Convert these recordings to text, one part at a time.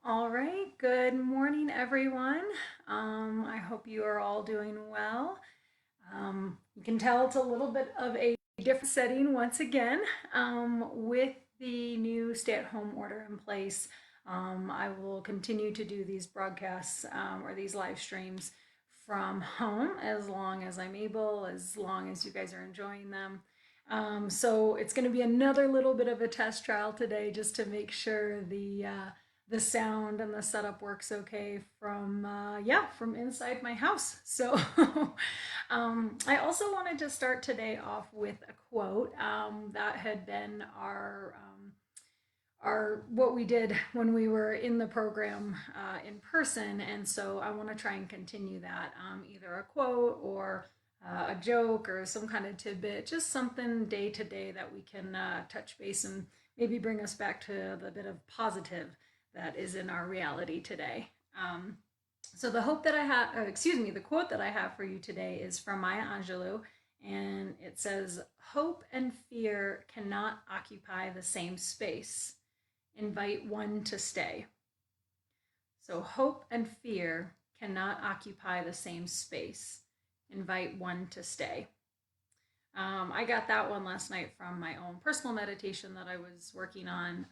All right, good morning, everyone. I hope you are all doing well. You can tell it's a little bit of a different setting once again with the new stay-at-home order in place. I will continue to do these broadcasts or these live streams from home as long as I'm able, as long as you guys are enjoying them. So it's going to be another little bit of a test trial today just to make sure the sound and the setup works okay from from inside my house. So I also wanted to start today off with a quote that had been our what we did when we were in the program in person, and so I want to try and continue that, either a quote or a joke or some kind of tidbit, just something day to day that we can touch base and maybe bring us back to the bit of positive that is in our reality today. So the hope that I have, the quote that I have for you today is from Maya Angelou, and it says, "Hope and fear cannot occupy the same space. Invite one to stay." So hope and fear cannot occupy the same space. Invite one to stay. I got that one last night from my own personal meditation that I was working on.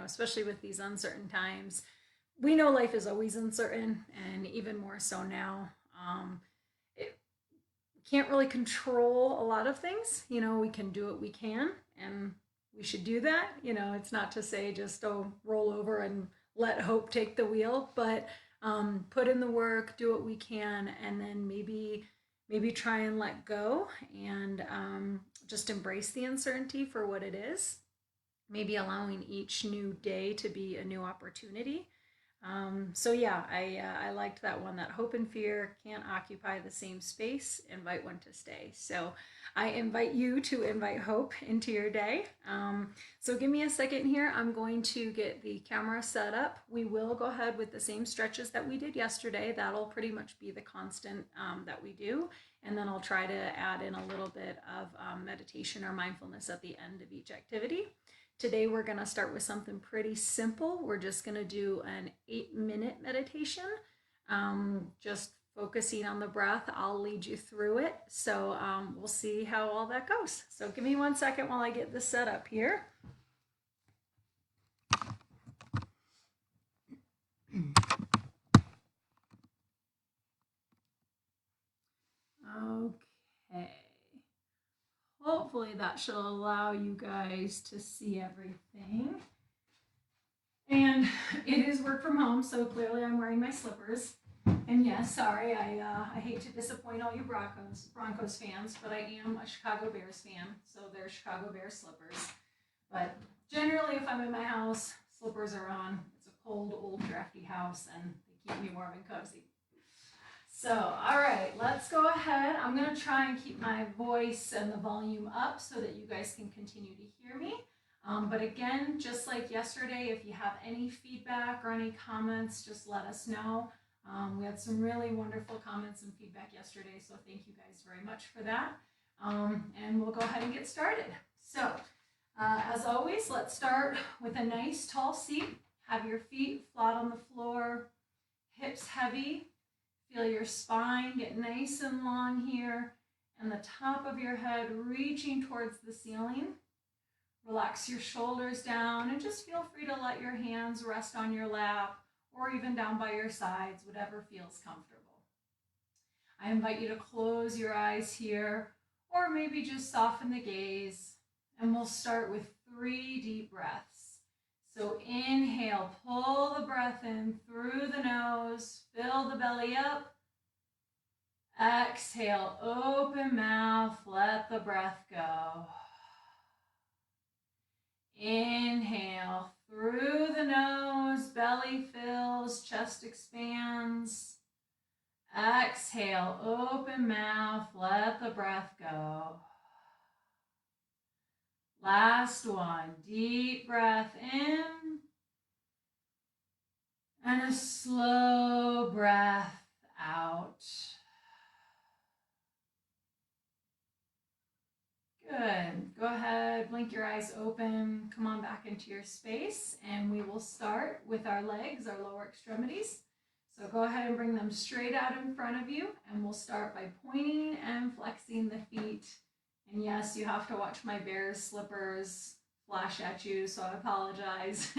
Especially with these uncertain times, we know life is always uncertain, and even more so now. It can't really control a lot of things. We can do what we can, and we should do that. It's not to say just roll over and let hope take the wheel, but put in the work, do what we can, and then maybe try and let go and just embrace the uncertainty for what it is. Maybe allowing each new day to be a new opportunity. I liked that one, that hope and fear can't occupy the same space. Invite one to stay. So I invite you to invite hope into your day. So give me a second here. I'm going to get the camera set up. We will go ahead with the same stretches that we did yesterday. That'll pretty much be the constant that we do. And then I'll try to add in a little bit of meditation or mindfulness at the end of each activity. Today we're going to start with something pretty simple. We're just going to do an 8-minute meditation, just focusing on the breath. I'll lead you through it. So we'll see how all that goes. So give me 1 second while I get this set up here. Okay. Hopefully that should allow you guys to see everything. And it is work from home, so clearly I'm wearing my slippers. And yes, sorry, I hate to disappoint all you Broncos fans, but I am a Chicago Bears fan, so they're Chicago Bears slippers. But generally, if I'm in my house, slippers are on. It's a cold, old, drafty house, and they keep me warm and cozy. So, all right, let's go ahead. I'm going to try and keep my voice and the volume up so that you guys can continue to hear me. But again, just like yesterday, if you have any feedback or any comments, just let us know. We had some really wonderful comments and feedback yesterday, so thank you guys very much for that. And we'll go ahead and get started. So, as always, let's start with a nice tall seat. Have your feet flat on the floor, hips heavy. Feel your spine get nice and long here, and the top of your head reaching towards the ceiling. Relax your shoulders down and just feel free to let your hands rest on your lap or even down by your sides, whatever feels comfortable. I invite you to close your eyes here, or maybe just soften the gaze, and we'll start with 3 deep breaths. So inhale, pull the breath in through the nose, fill the belly up. Exhale, open mouth, let the breath go. Inhale, through the nose, belly fills, chest expands. Exhale, open mouth, let the breath go. Last one, deep breath in, and a slow breath out. Good. Go ahead, blink your eyes open. Come on back into your space, and we will start with our legs, our lower extremities. So go ahead and bring them straight out in front of you, and we'll start by pointing and flexing the feet. And yes, you have to watch my bear's slippers flash at you, so I apologize.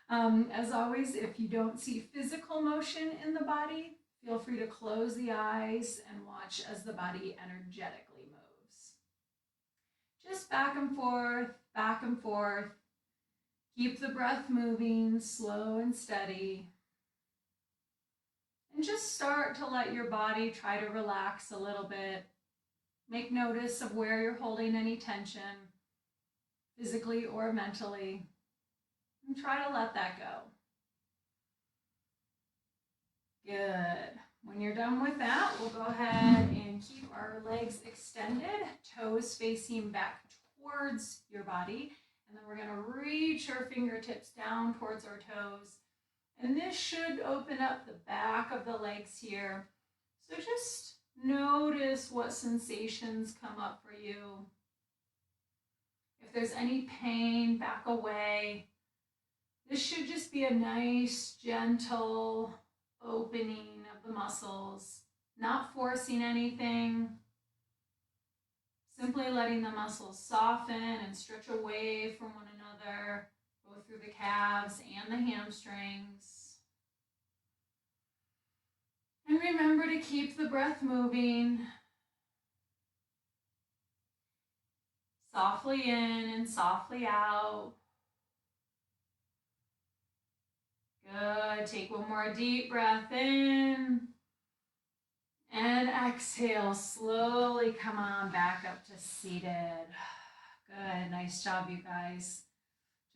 As always, if you don't see physical motion in the body, feel free to close the eyes and watch as the body energetically moves. Just back and forth, back and forth. Keep the breath moving, slow and steady. And just start to let your body try to relax a little bit. Make notice of where you're holding any tension, physically or mentally, and try to let that go. Good. When you're done with that, we'll go ahead and keep our legs extended, toes facing back towards your body, and then we're going to reach our fingertips down towards our toes. And this should open up the back of the legs here. So just notice what sensations come up for you. If there's any pain, back away. This should just be a nice, gentle opening of the muscles, not forcing anything. Simply letting the muscles soften and stretch away from one another, both through the calves and the hamstrings. And remember to keep the breath moving. Softly in and softly out. Good. Take one more deep breath in. And exhale. Slowly come on back up to seated. Good. Nice job, you guys.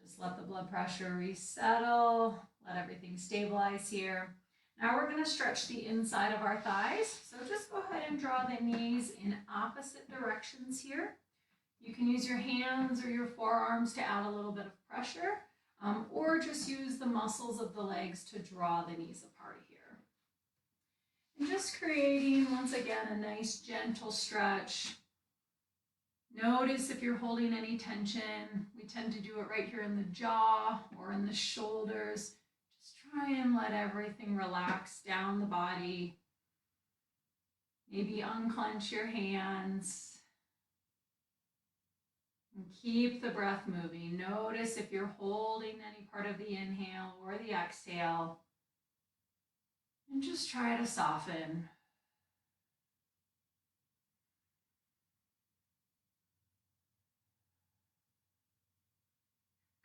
Just let the blood pressure resettle. Let everything stabilize here. Now we're going to stretch the inside of our thighs. So just go ahead and draw the knees in opposite directions here. You can use your hands or your forearms to add a little bit of pressure, or just use the muscles of the legs to draw the knees apart here. And just creating, once again, a nice gentle stretch. Notice if you're holding any tension. We tend to do it right here in the jaw or in the shoulders. Just try and let everything relax down the body. Maybe unclench your hands. And keep the breath moving. Notice if you're holding any part of the inhale or the exhale. And just try to soften.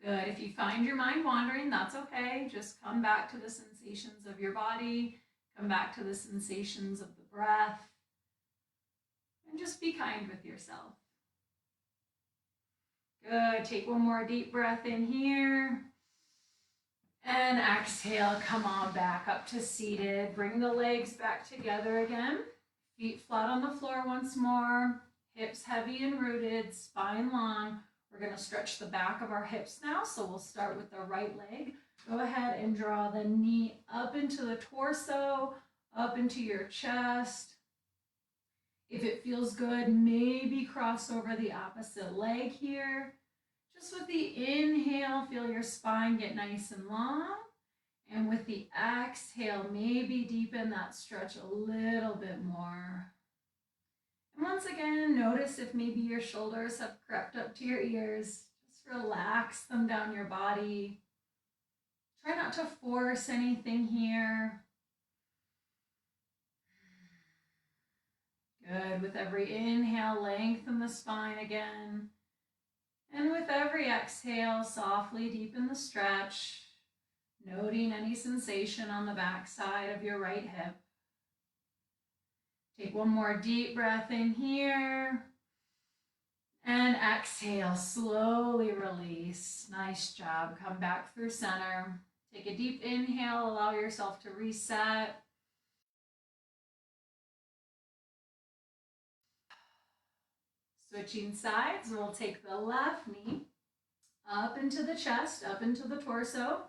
Good. If you find your mind wandering, that's okay. Just come back to the sensations of your body. Come back to the sensations of the breath. And just be kind with yourself. Good. Take one more deep breath in here. And exhale. Come on back up to seated. Bring the legs back together again. Feet flat on the floor once more. Hips heavy and rooted. Spine long. We're going to stretch the back of our hips now. So we'll start with the right leg. Go ahead and draw the knee up into the torso, up into your chest. If it feels good, maybe cross over the opposite leg here. Just with the inhale, feel your spine get nice and long. And with the exhale, maybe deepen that stretch a little bit more. And once again, notice if maybe your shoulders have crept up to your ears. Just relax them down your body. Try not to force anything here. Good. With every inhale, lengthen the spine again. And with every exhale, softly deepen the stretch, noting any sensation on the back side of your right hip. Take one more deep breath in here. And exhale, slowly release. Nice job. Come back through center. Take a deep inhale, allow yourself to reset. Switching sides, we'll take the left knee up into the chest, up into the torso.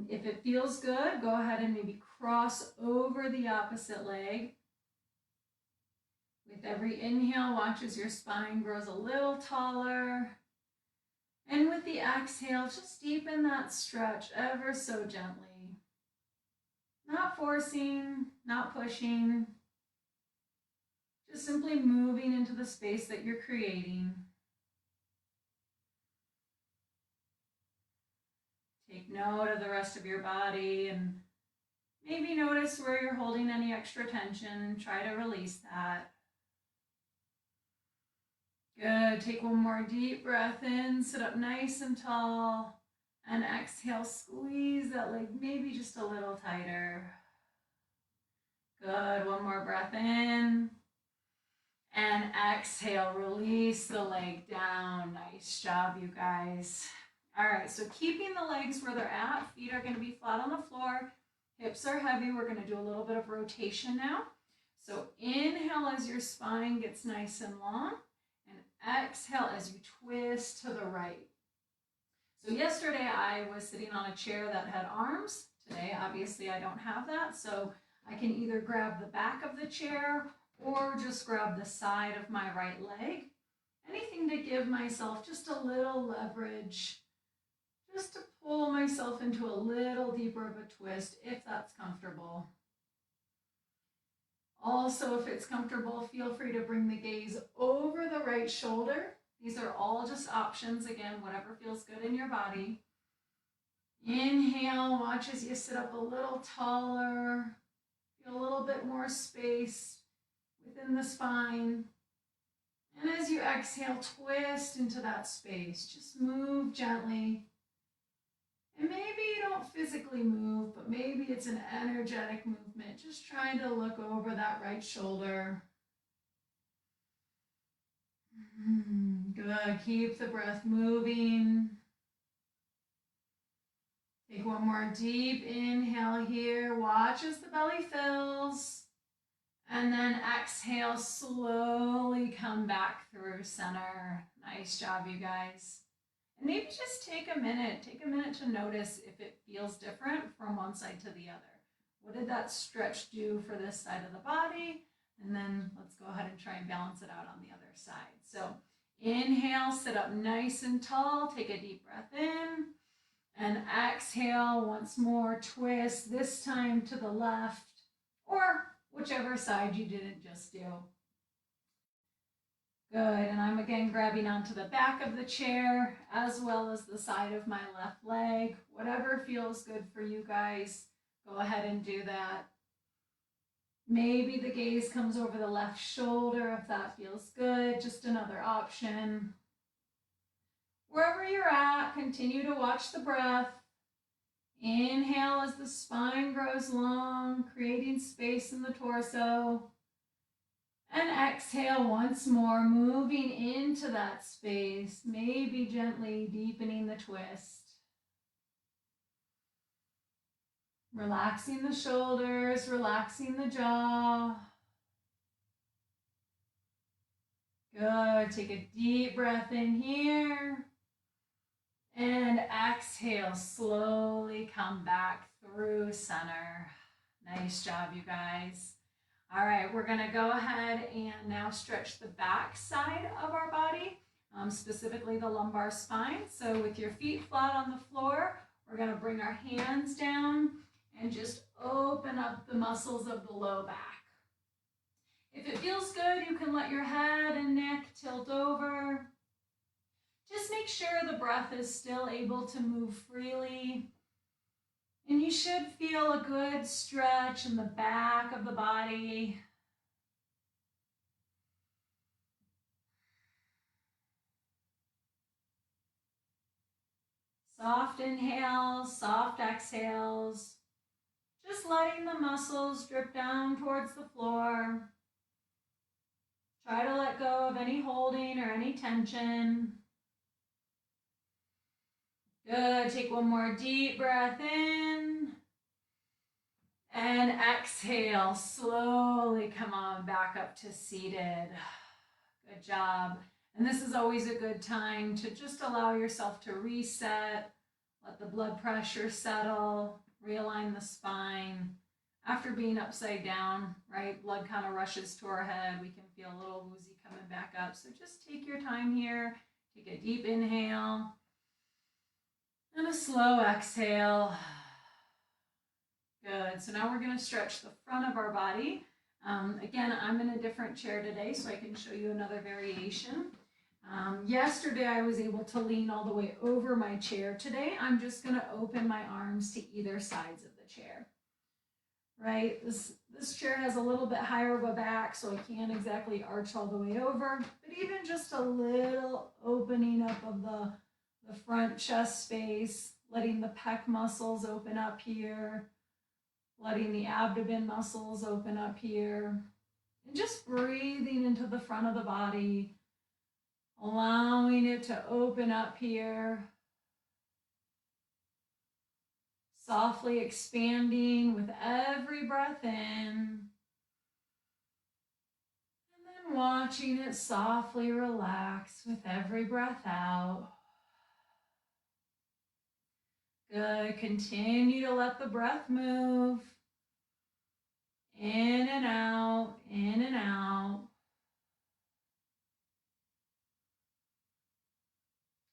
If it feels good, go ahead and maybe cross over the opposite leg. With every inhale, watch as your spine grows a little taller. And with the exhale, just deepen that stretch ever so gently. Not forcing, not pushing, just simply moving into the space that you're creating. Take note of the rest of your body and maybe notice where you're holding any extra tension. Try to release that. Good. Take one more deep breath in. Sit up nice and tall. And exhale, squeeze that leg maybe just a little tighter. Good. One more breath in. And exhale, release the leg down. Nice job, you guys. All right, so keeping the legs where they're at. Feet are going to be flat on the floor. Hips are heavy. We're going to do a little bit of rotation now. So inhale as your spine gets nice and long. And exhale as you twist to the right. So yesterday I was sitting on a chair that had arms. Today, obviously, I don't have that. So I can either grab the back of the chair or just grab the side of my right leg. Anything to give myself just a little leverage, just to pull myself into a little deeper of a twist if that's comfortable. Also, if it's comfortable, feel free to bring the gaze over the right shoulder. These are all just options. Again, whatever feels good in your body. Inhale, watch as you sit up a little taller. Feel a little bit more space within the spine. And as you exhale, twist into that space. Just move gently. And maybe you don't physically move, but maybe it's an energetic movement. Just trying to look over that right shoulder. Good. Keep the breath moving. Take one more deep inhale here. Watch as the belly fills. And then exhale, slowly come back through center. Nice job, you guys. And maybe just take a minute to notice if it feels different from one side to the other. What did that stretch do for this side of the body? And then let's go ahead and try and balance it out on the other side. So inhale, sit up nice and tall. Take a deep breath in. And exhale, once more, twist, this time to the left or whichever side you didn't just do. Good, and I'm again grabbing onto the back of the chair as well as the side of my left leg. Whatever feels good for you guys, go ahead and do that. Maybe the gaze comes over the left shoulder if that feels good, just another option. Wherever you're at, continue to watch the breath. Inhale as the spine grows long, creating space in the torso. And exhale once more, moving into that space, maybe gently deepening the twist. Relaxing the shoulders, relaxing the jaw. Good. Take a deep breath in here. And exhale, slowly come back through center. Nice job, you guys. All right, we're gonna go ahead and now stretch the back side of our body, specifically the lumbar spine. So with your feet flat on the floor, we're gonna bring our hands down and just open up the muscles of the low back. If it feels good, you can let your head and neck tilt over. Just make sure the breath is still able to move freely. And you should feel a good stretch in the back of the body. Soft inhales, soft exhales. Just letting the muscles drip down towards the floor. Try to let go of any holding or any tension. Good. Take one more deep breath in. And exhale. Slowly come on back up to seated. Good job. And this is always a good time to just allow yourself to reset. Let the blood pressure settle. Realign the spine. After being upside down, right, blood kind of rushes to our head. We can feel a little woozy coming back up. So just take your time here. Take a deep inhale. a slow exhale. Good. So now we're going to stretch the front of our body. Again, I'm in a different chair today, so I can show you another variation. Yesterday, I was able to lean all the way over my chair. Today, I'm just going to open my arms to either sides of the chair. Right? This chair has a little bit higher of a back, so I can't exactly arch all the way over, but even just a little opening up of the front chest space, letting the pec muscles open up here, letting the abdomen muscles open up here, and just breathing into the front of the body, allowing it to open up here, softly expanding with every breath in, and then watching it softly relax with every breath out. Good. Continue to let the breath move in and out, in and out.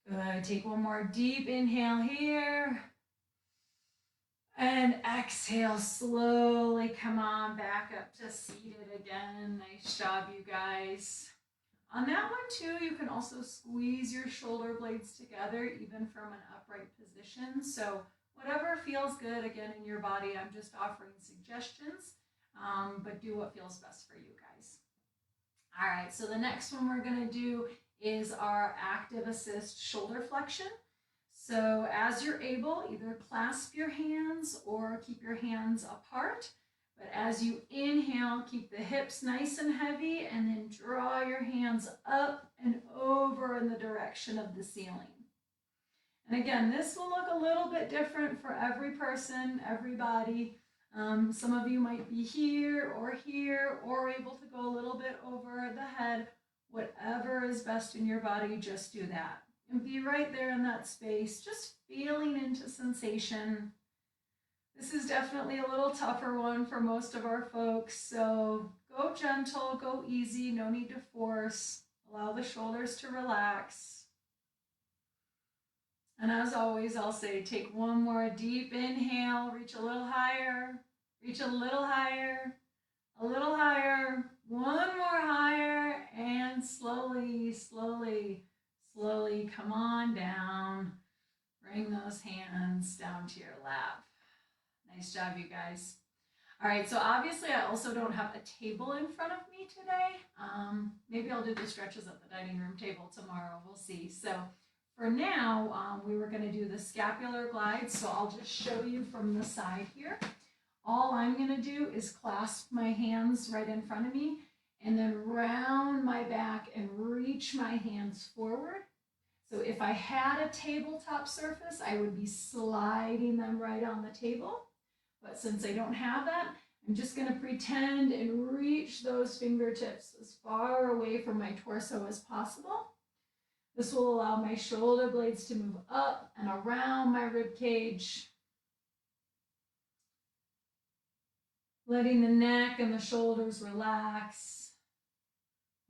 Good. Take one more deep inhale here. And exhale, slowly come on back up to seated again. Nice job, you guys. On that one too, you can also squeeze your shoulder blades together, even from an upright position. So whatever feels good, again, in your body, I'm just offering suggestions, but do what feels best for you guys. All right, so the next one we're gonna do is our active assist shoulder flexion. So as you're able, either clasp your hands or keep your hands apart. But as you inhale, keep the hips nice and heavy and then draw your hands up and over in the direction of the ceiling. And again, this will look a little bit different for every person, everybody. Some of you might be here or able to go a little bit over the head. Whatever is best in your body, just do that. And be right there in that space, just feeling into sensation. This is definitely a little tougher one for most of our folks, so go gentle, go easy, no need to force. Allow the shoulders to relax. And as always, I'll say, take one more deep inhale, reach a little higher, reach a little higher, a little higher, one more higher, and slowly, slowly, slowly come on down. Bring those hands down to your lap. Nice job, you guys. All right, so obviously I also don't have a table in front of me today. Maybe I'll do the stretches at the dining room table tomorrow. We'll see. So for now, we were going to do the scapular glide. So I'll just show you from the side here. All I'm going to do is clasp my hands right in front of me and then round my back and reach my hands forward. So if I had a tabletop surface, I would be sliding them right on the table. But since I don't have that, I'm just going to pretend and reach those fingertips as far away from my torso as possible. This will allow my shoulder blades to move up and around my rib cage, letting the neck and the shoulders relax,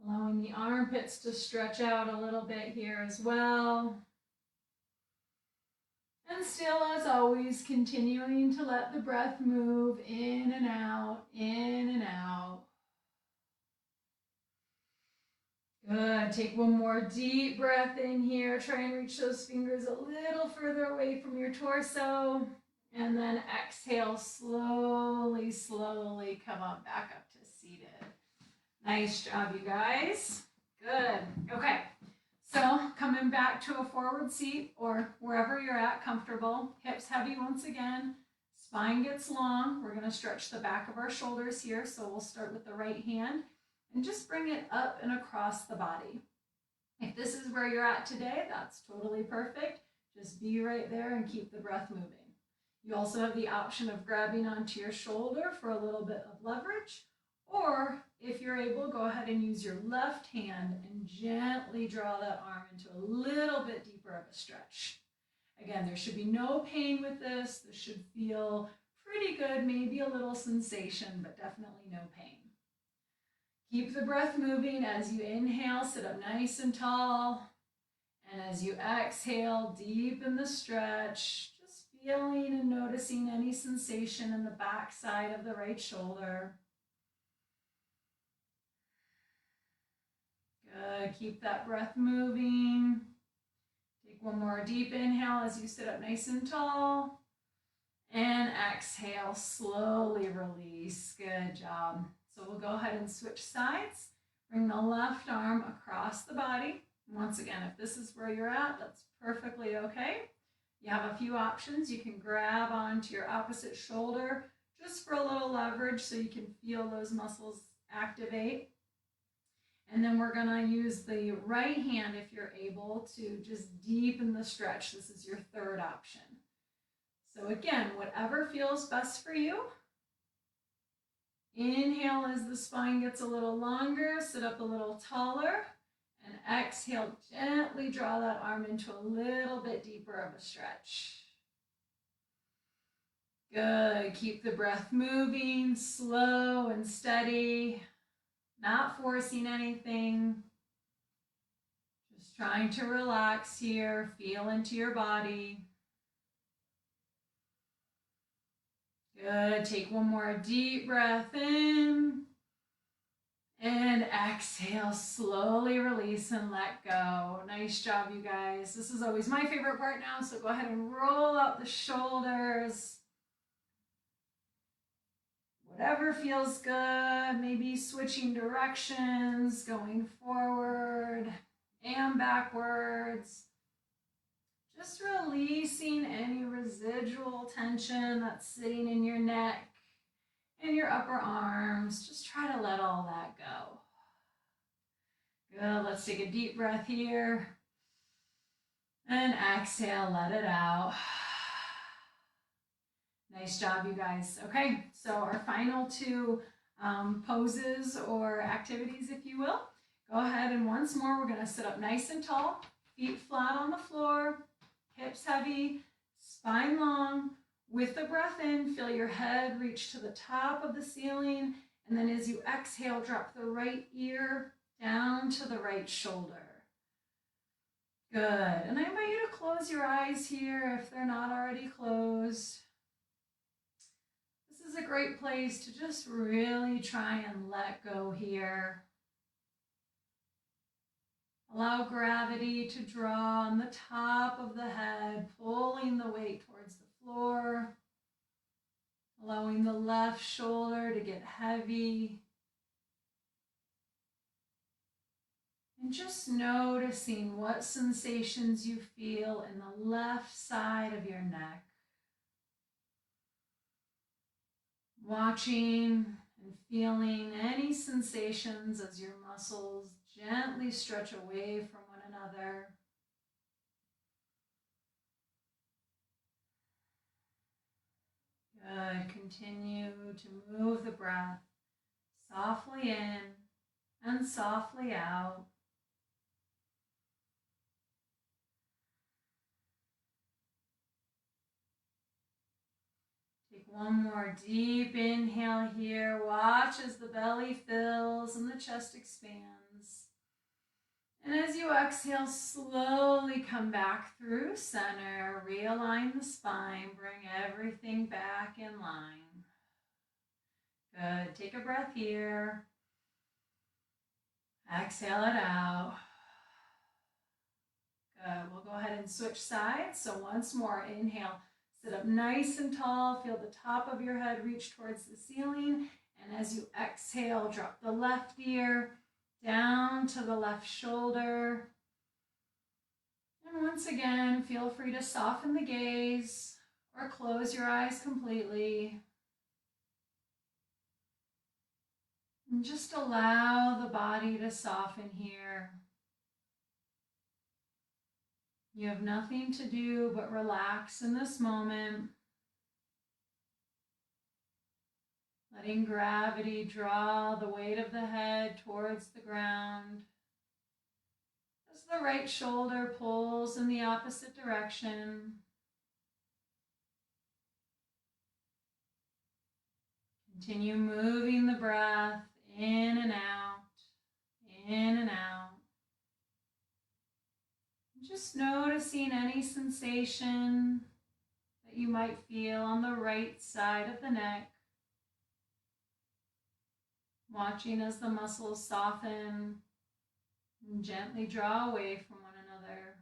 allowing the armpits to stretch out a little bit here as well. And still, as always, continuing to let the breath move in and out, in and out. Good. Take one more deep breath in here. Try and reach those fingers a little further away from your torso. And then exhale, slowly, slowly come on back up to seated. Nice job, you guys. Good. Okay. So coming back to a forward seat or wherever you're at, comfortable, hips heavy once again, spine gets long. We're going to stretch the back of our shoulders here. So we'll start with the right hand and just bring it up and across the body. If this is where you're at today, that's totally perfect. Just be right there and keep the breath moving. You also have the option of grabbing onto your shoulder for a little bit of leverage, or if you're able, go ahead and use your left hand and gently draw that arm into a little bit deeper of a stretch. Again, there should be no pain with this. This should feel pretty good, maybe a little sensation, but definitely no pain. Keep the breath moving as you inhale, sit up nice and tall, And as you exhale, deepen the stretch, just feeling and noticing any sensation in the back side of the right shoulder. Good, keep that breath moving. Take one more deep inhale as you sit up nice and tall. And exhale, slowly release. Good job. So we'll go ahead and switch sides. Bring the left arm across the body. Once again, if this is where you're at, that's perfectly okay. You have a few options. You can grab onto your opposite shoulder just for a little leverage so you can feel those muscles activate. And then we're gonna use the right hand, if you're able, to just deepen the stretch. This is your third option. So again, whatever feels best for you. Inhale as the spine gets a little longer, sit up a little taller, and exhale, gently draw that arm into a little bit deeper of a stretch. Good, keep the breath moving, slow and steady, not forcing anything. Just trying to relax here, feel into your body. Good, take one more deep breath in. And exhale, slowly release and let go. Nice job, you guys. This is always my favorite part now, so go ahead and roll out the shoulders. Whatever feels good, maybe switching directions, going forward and backwards. Just releasing any residual tension that's sitting in your neck and your upper arms. Just try to let all that go. Good, let's take a deep breath here. And exhale, let it out. Nice job, you guys. Okay, so our final two poses or activities, if you will. Go ahead and once more, we're gonna sit up nice and tall, feet flat on the floor, hips heavy, spine long. With the breath in, feel your head reach to the top of the ceiling, and then as you exhale, drop the right ear down to the right shoulder. Good, and I invite you to close your eyes here if they're not already closed. This is a great place to just really try and let go here. Allow gravity to draw on the top of the head, pulling the weight towards the floor, allowing the left shoulder to get heavy, and just noticing what sensations you feel in the left side of your neck. Watching and feeling any sensations as your muscles gently stretch away from one another. Good. Continue to move the breath softly in and softly out. Take one more deep inhale here. Watch as the belly fills and the chest expands. And as you exhale, slowly come back through center, realign the spine, bring everything back in line. Good, take a breath here. Exhale it out. Good, we'll go ahead and switch sides. So once more, inhale, sit up nice and tall, feel the top of your head reach towards the ceiling. And as you exhale, drop the left ear down to the left shoulder. And once again, feel free to soften the gaze or close your eyes completely. And just allow the body to soften here. You have nothing to do but relax in this moment. Letting gravity draw the weight of the head towards the ground. As the right shoulder pulls in the opposite direction. Continue moving the breath in and out, in and out. just noticing any sensation that you might feel on the right side of the neck. Watching as the muscles soften and gently draw away from one another.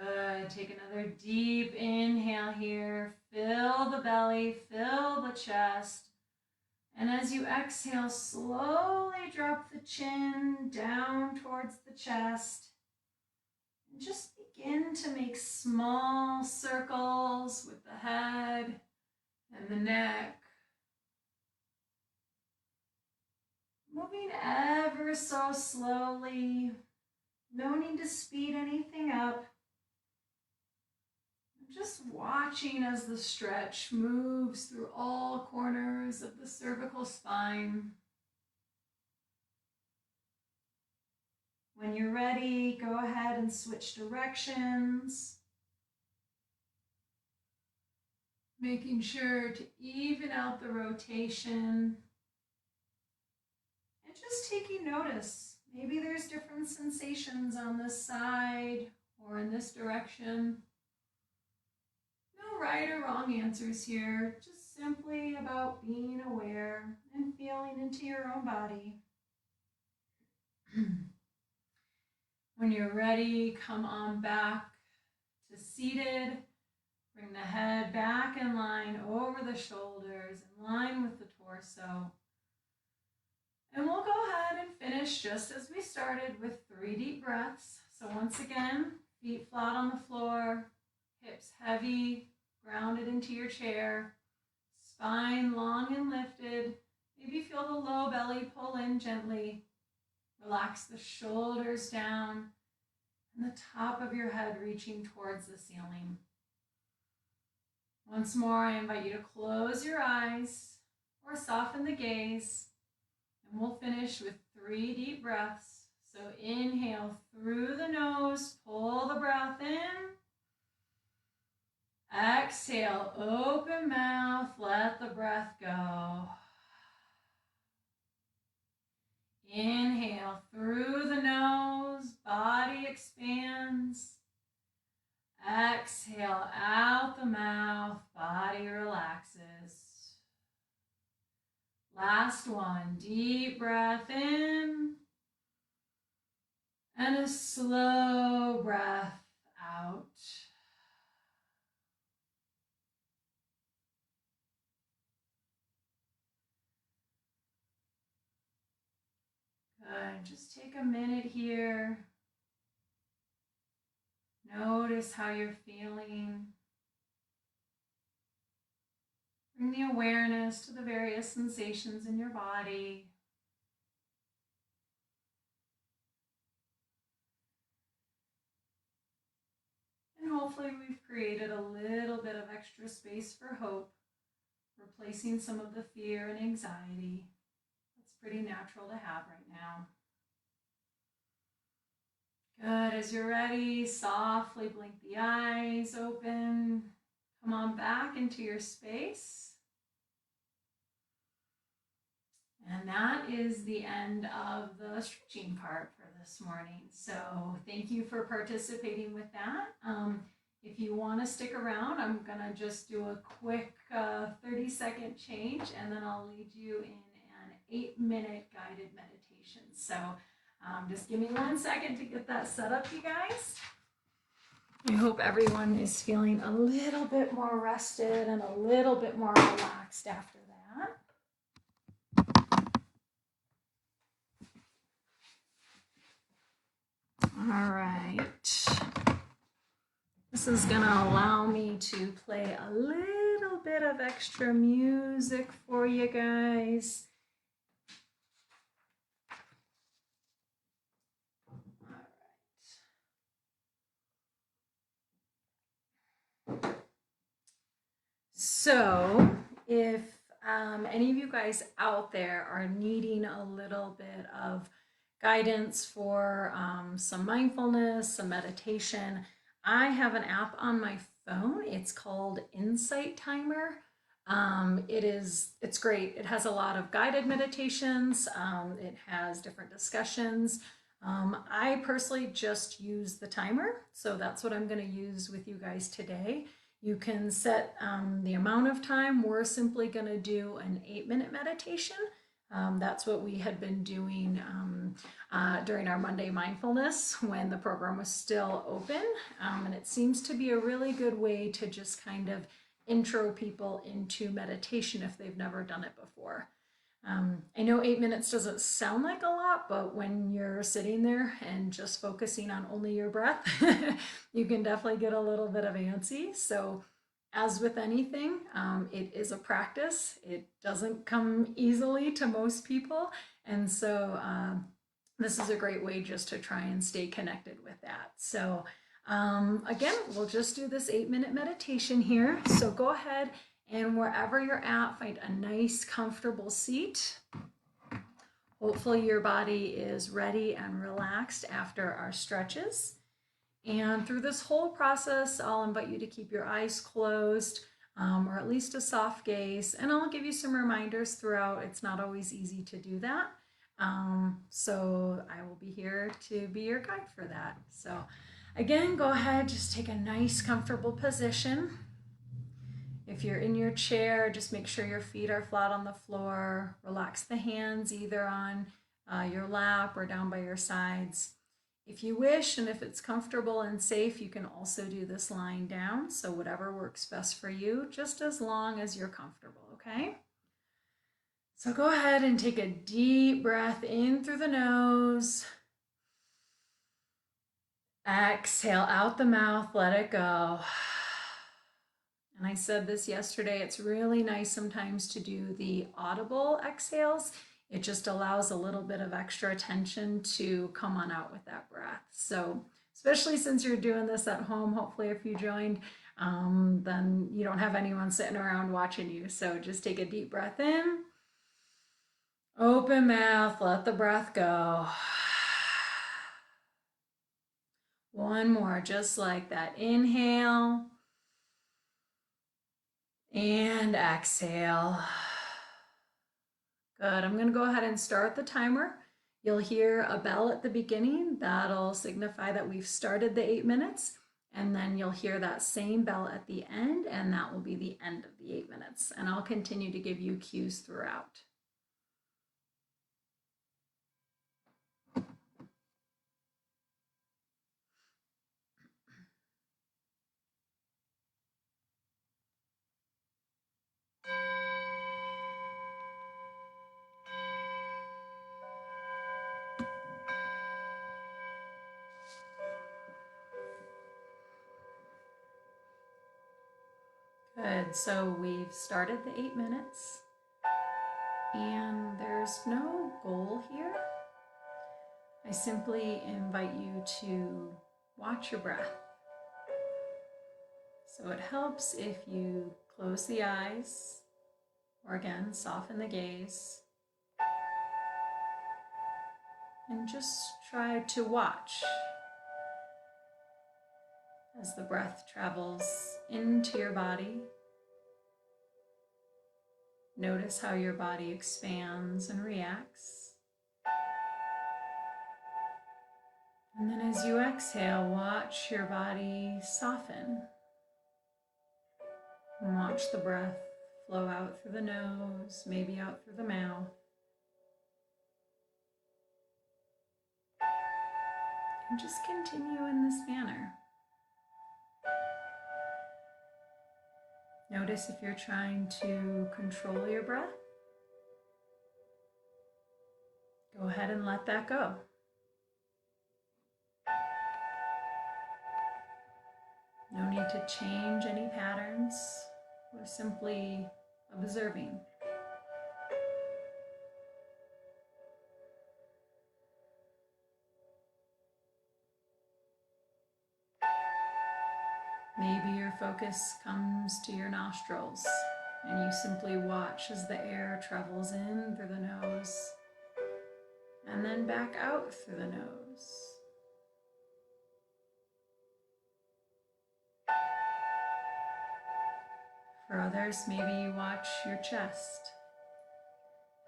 Good. Take another deep inhale here. Fill the belly, fill the chest. And as you exhale, slowly drop the chin down towards the chest. And just begin to make small circles with the head and the neck. Moving ever so slowly. No need to speed anything up. Just watching as the stretch moves through all corners of the cervical spine. When you're ready, go ahead and switch directions. Making sure to even out the rotation. And just taking notice. Maybe there's different sensations on this side or in this direction. No right or wrong answers here, just simply about being aware and feeling into your own body. When you're ready, come on back to seated. Bring the head back in line over the shoulders, in line with the torso. And we'll go ahead and finish just as we started with 3 deep breaths. So once again, feet flat on the floor, hips heavy, grounded into your chair, spine long and lifted. Maybe feel the low belly pull in gently. Relax the shoulders down and the top of your head reaching towards the ceiling. Once more, I invite you to close your eyes or soften the gaze, and we'll finish with 3 deep breaths. So inhale through the nose, pull the breath in. Exhale, open mouth, let the breath go. Inhale through the nose, body expands. Exhale out the mouth, body relaxes. Last one, deep breath in. And a slow breath out. Good. Just take a minute here. Notice how you're feeling. Bring the awareness to the various sensations in your body. And hopefully we've created a little bit of extra space for hope, replacing some of the fear and anxiety. That's pretty natural to have right now. Good. As you're ready, softly blink the eyes open. Come on back into your space. And that is the end of the stretching part for this morning. So thank you for participating with that. If you want to stick around, I'm going to just do a quick 30-second change, and then I'll lead you in an 8-minute guided meditation. So just give me 1 second to get that set up, you guys. I hope everyone is feeling a little bit more rested and a little bit more relaxed after that. All right. This is going to allow me to play a little bit of extra music for you guys. So if any of you guys out there are needing a little bit of guidance for some mindfulness, some meditation, I have an app on my phone. It's called Insight Timer. It's great. It has a lot of guided meditations. It has different discussions. I personally just use the timer, so that's what I'm going to use with you guys today. You can set the amount of time. We're simply going to do an 8-minute meditation. That's what we had been doing during our Monday mindfulness when the program was still open. And it seems to be a really good way to just kind of intro people into meditation if they've never done it before. I know 8 minutes doesn't sound like a lot, but when you're sitting there and just focusing on only your breath, you can definitely get a little bit of antsy. So as with anything, it is a practice. It doesn't come easily to most people. And so this is a great way just to try and stay connected with that. So again, we'll just do this 8-minute meditation here. So go ahead and wherever you're at, find a nice, comfortable seat. Hopefully your body is ready and relaxed after our stretches. And through this whole process, I'll invite you to keep your eyes closed or at least a soft gaze. And I'll give you some reminders throughout. It's not always easy to do that. So I will be here to be your guide for that. So again, go ahead, just take a nice, comfortable position. If you're in your chair, just make sure your feet are flat on the floor. Relax the hands either on your lap or down by your sides. If you wish, and if it's comfortable and safe, you can also do this lying down. So whatever works best for you, just as long as you're comfortable, okay? So go ahead and take a deep breath in through the nose. Exhale out the mouth, let it go. And I said this yesterday, it's really nice sometimes to do the audible exhales. It just allows a little bit of extra attention to come on out with that breath. So especially since you're doing this at home, hopefully if you joined, then you don't have anyone sitting around watching you. So just take a deep breath in, open mouth, let the breath go. One more, just like that. Inhale. And exhale. Good. I'm going to go ahead and start the timer. You'll hear a bell at the beginning. That'll signify that we've started the 8 minutes. And then you'll hear that same bell at the end, and that will be the end of the 8 minutes. And I'll continue to give you cues throughout. Good. So we've started the 8 minutes, and there's no goal here. I simply invite you to watch your breath. So it helps if you close the eyes, or again, soften the gaze, and just try to watch as the breath travels into your body. Notice how your body expands and reacts. And then as you exhale, watch your body soften. And watch the breath flow out through the nose, maybe out through the mouth. And just continue in this manner. Notice if you're trying to control your breath. Go ahead and let that go. No need to change any patterns. We're simply observing. Maybe your focus comes to your nostrils and you simply watch as the air travels in through the nose and then back out through the nose. For others, maybe you watch your chest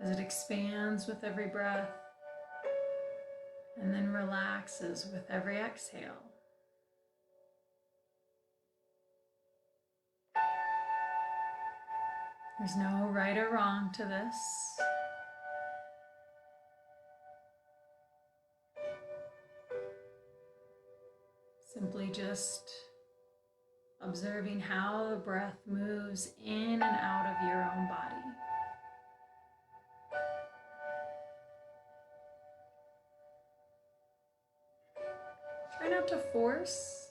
as it expands with every breath and then relaxes with every exhale. There's no right or wrong to this. Simply just observing how the breath moves in and out of your own body. Try not to force.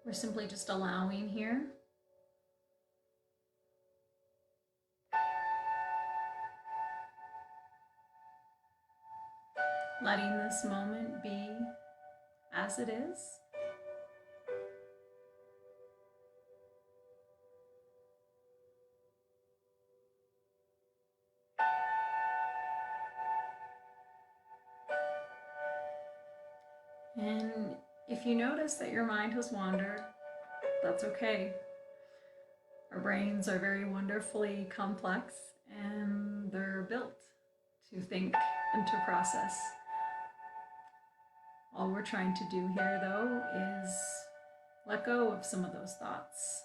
We're simply just allowing here. Letting this moment be as it is. And if you notice that your mind has wandered, that's okay. Our brains are very wonderfully complex and they're built to think and to process. All we're trying to do here, though, is let go of some of those thoughts.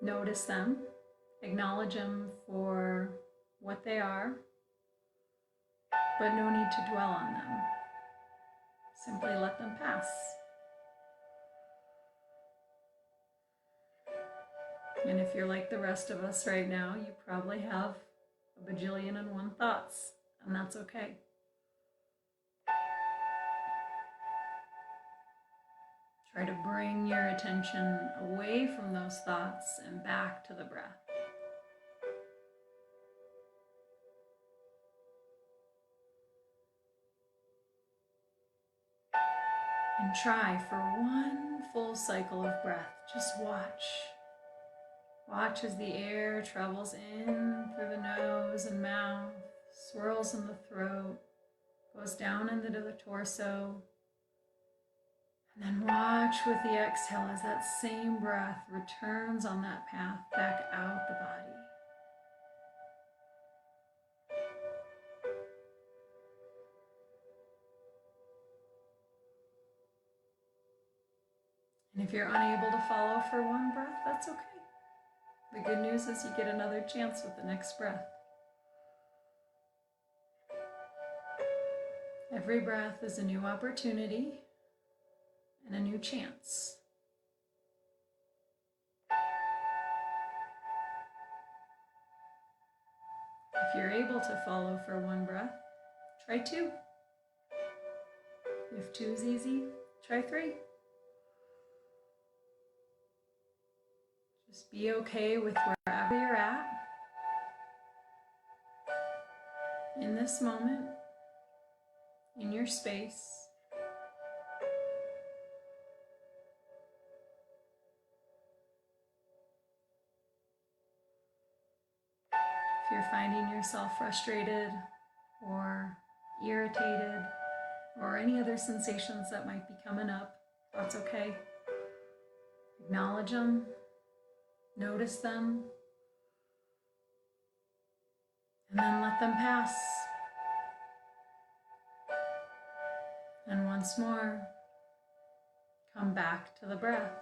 Notice them, acknowledge them for what they are, but no need to dwell on them. Simply let them pass. And if you're like the rest of us right now, you probably have a bajillion and one thoughts, and that's okay. Try to bring your attention away from those thoughts and back to the breath. And try for one full cycle of breath. Just watch. Watch as the air travels in through the nose and mouth, swirls in the throat, goes down into the torso. And then watch with the exhale as that same breath returns on that path back out the body. And if you're unable to follow for one breath, that's okay. The good news is you get another chance with the next breath. Every breath is a new opportunity and a new chance. If you're able to follow for one breath, try 2. If 2 is easy, try 3. Just be okay with wherever you're at in this moment, in your space. If you're finding yourself frustrated or irritated or any other sensations that might be coming up, that's okay. Acknowledge them, notice them, and then let them pass. And once more, come back to the breath.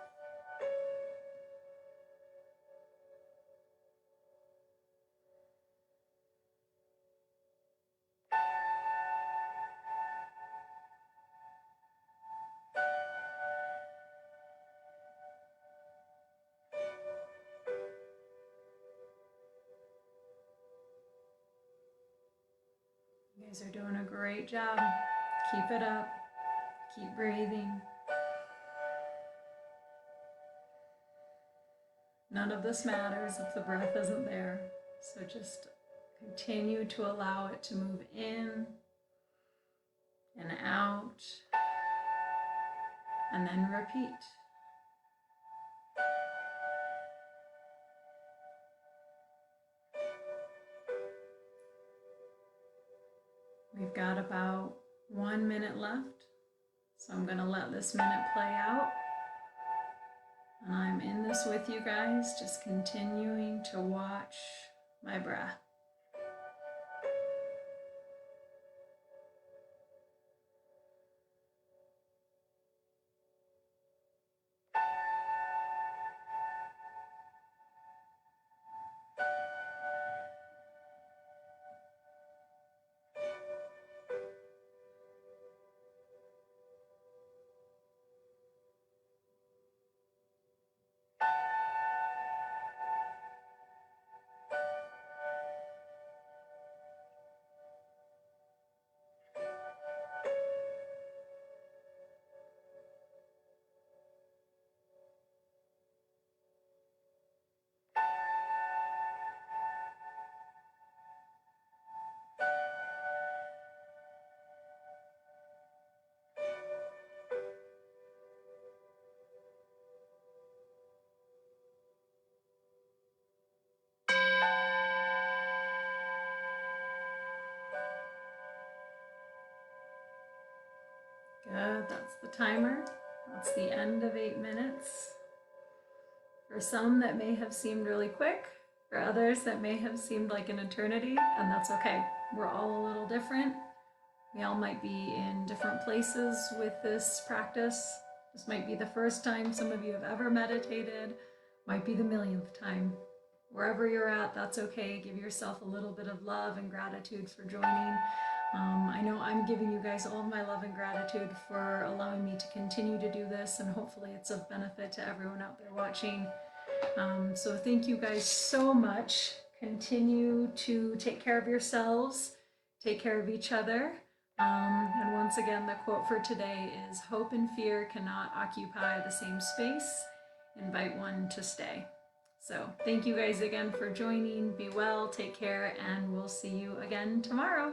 You guys are doing a great job. Keep it up. Keep breathing. None of this matters if the breath isn't there. So just continue to allow it to move in and out, and then repeat. We've got about 1 minute left, so I'm going to let this minute play out. And I'm in this with you guys, just continuing to watch my breath. Good, that's the timer. That's the end of 8 minutes. For some, that may have seemed really quick. For others, that may have seemed like an eternity, and that's okay. We're all a little different. We all might be in different places with this practice. This might be the first time some of you have ever meditated, might be the millionth time. Wherever you're at, that's okay. Give yourself a little bit of love and gratitude for joining. I know I'm giving you guys all of my love and gratitude for allowing me to continue to do this, and hopefully it's of benefit to everyone out there watching. So thank you guys so much. Continue to take care of yourselves, take care of each other. And once again, the quote for today is, "Hope and fear cannot occupy the same space. Invite one to stay." So thank you guys again for joining. Be well, take care, and we'll see you again tomorrow.